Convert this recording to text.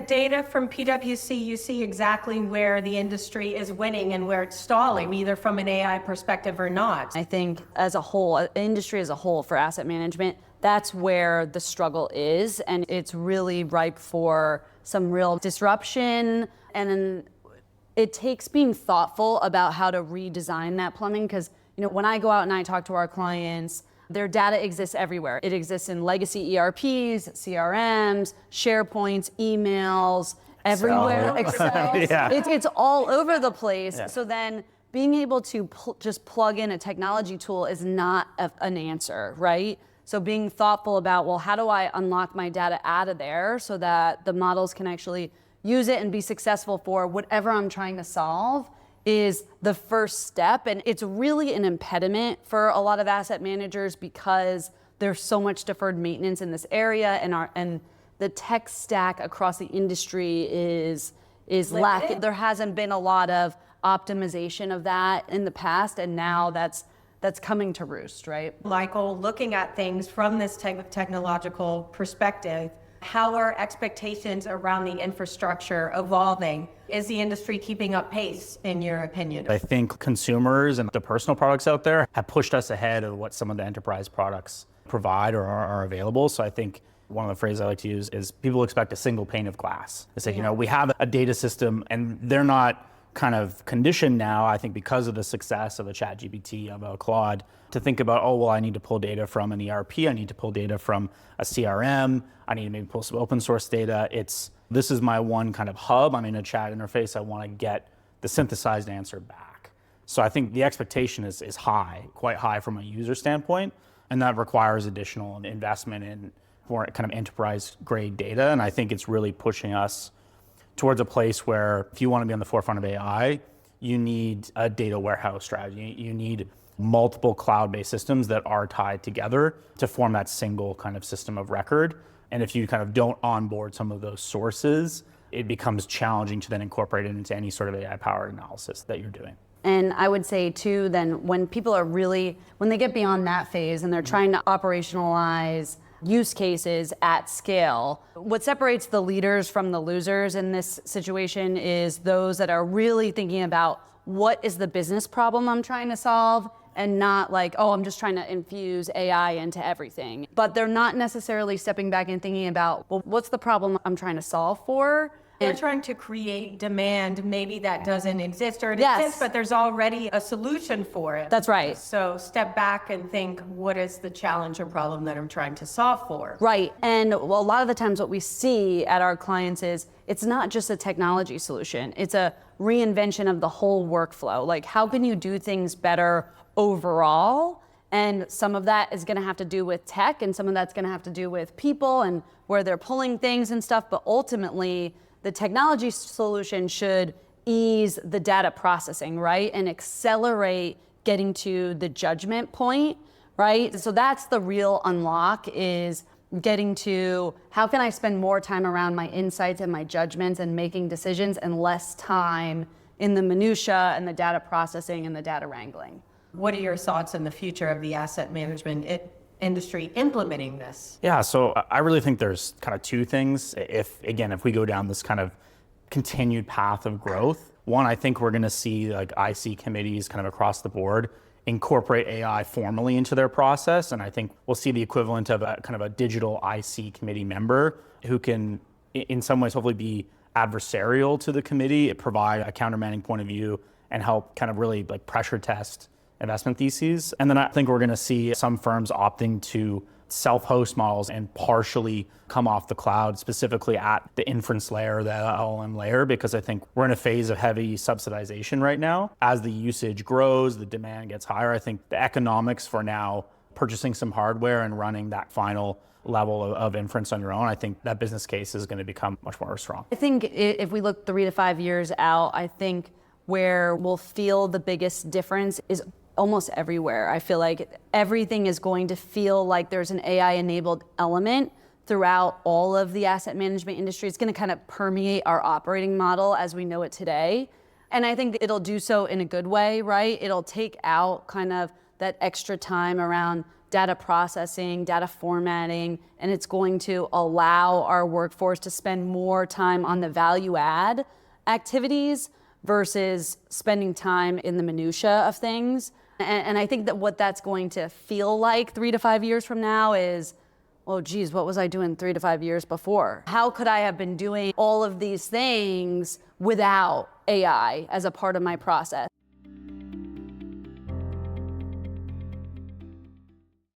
data from PwC, you see exactly where the industry is winning and where it's stalling, either from an AI perspective or not. I think as a whole, industry as a whole for asset management, that's where the struggle is, and it's really ripe for some real disruption. And then it takes being thoughtful about how to redesign that plumbing, because when I go out and I talk to our clients, their data exists everywhere. It exists in legacy ERPs, CRMs, SharePoints, emails, everywhere. Excel. Yeah. It's all over the place. Yeah. So then being able to just plug in a technology tool is not an answer, right? So being thoughtful about, well, how do I unlock my data out of there so that the models can actually use it and be successful for whatever I'm trying to solve is the first step. And it's really an impediment for a lot of asset managers because there's so much deferred maintenance in this area, and the tech stack across the industry is lacking. There hasn't been a lot of optimization of that in the past, and now that's coming to roost, right? Michael, looking at things from this technological perspective, how are expectations around the infrastructure evolving? Is the industry keeping up pace, in your opinion? I think consumers and the personal products out there have pushed us ahead of what some of the enterprise products provide or are available. So I think one of the phrases I like to use is people expect a single pane of glass. They say, we have a data system, and they're not kind of conditioned now, I think because of the success of the ChatGPT, of Claude, to think about, I need to pull data from an ERP, I need to pull data from a CRM, I need to maybe pull some open source data. This is my one kind of hub. I'm in a chat interface. I want to get the synthesized answer back. So I think the expectation is high, quite high from a user standpoint, and that requires additional investment in more kind of enterprise grade data. And I think it's really pushing us towards a place where if you want to be on the forefront of AI, you need a data warehouse strategy. You need multiple cloud-based systems that are tied together to form that single kind of system of record. And if you kind of don't onboard some of those sources, it becomes challenging to then incorporate it into any sort of AI-powered analysis that you're doing. And I would say too, then when people are when they get beyond that phase and they're trying to operationalize use cases at scale, what separates the leaders from the losers in this situation is those that are really thinking about what is the business problem I'm trying to solve, and not like, I'm just trying to infuse AI into everything. But they're not necessarily stepping back and thinking about, what's the problem I'm trying to solve for? They're trying to create demand, maybe that doesn't exist, or it exists, but there's already a solution for it. That's right. So step back and think, what is the challenge or problem that I'm trying to solve for? Right, and a lot of the times what we see at our clients is, it's not just a technology solution, it's a reinvention of the whole workflow. Like, how can you do things better overall? And some of that is gonna have to do with tech, and some of that's gonna have to do with people and where they're pulling things and stuff, but ultimately, the technology solution should ease the data processing, right? And accelerate getting to the judgment point, right? So that's the real unlock, is getting to how can I spend more time around my insights and my judgments and making decisions, and less time in the minutia and the data processing and the data wrangling. What are your thoughts on the future of the asset management industry implementing this? Yeah, so I really think there's kind of two things. If we go down this kind of continued path of growth, one, I think we're going to see like IC committees kind of across the board incorporate AI formally into their process. And I think we'll see the equivalent of a kind of a digital IC committee member who can, in some ways, hopefully be adversarial to the committee, provide a countermanding point of view, and help kind of really like pressure test investment theses. And then I think we're going to see some firms opting to self-host models and partially come off the cloud, specifically at the inference layer, the LLM layer, because I think we're in a phase of heavy subsidization right now. As the usage grows, the demand gets higher. I think the economics for now, purchasing some hardware and running that final level of inference on your own, I think that business case is going to become much more strong. I think if we look 3 to 5 years out, I think where we'll feel the biggest difference is almost everywhere. I feel like everything is going to feel like there's an AI-enabled element throughout all of the asset management industry. It's going to kind of permeate our operating model as we know it today. And I think it'll do so in a good way, right? It'll take out kind of that extra time around data processing, data formatting, and it's going to allow our workforce to spend more time on the value add activities versus spending time in the minutia of things. And I think that what that's going to feel like 3 to 5 years from now is, oh geez, what was I doing 3 to 5 years before? How could I have been doing all of these things without AI as a part of my process?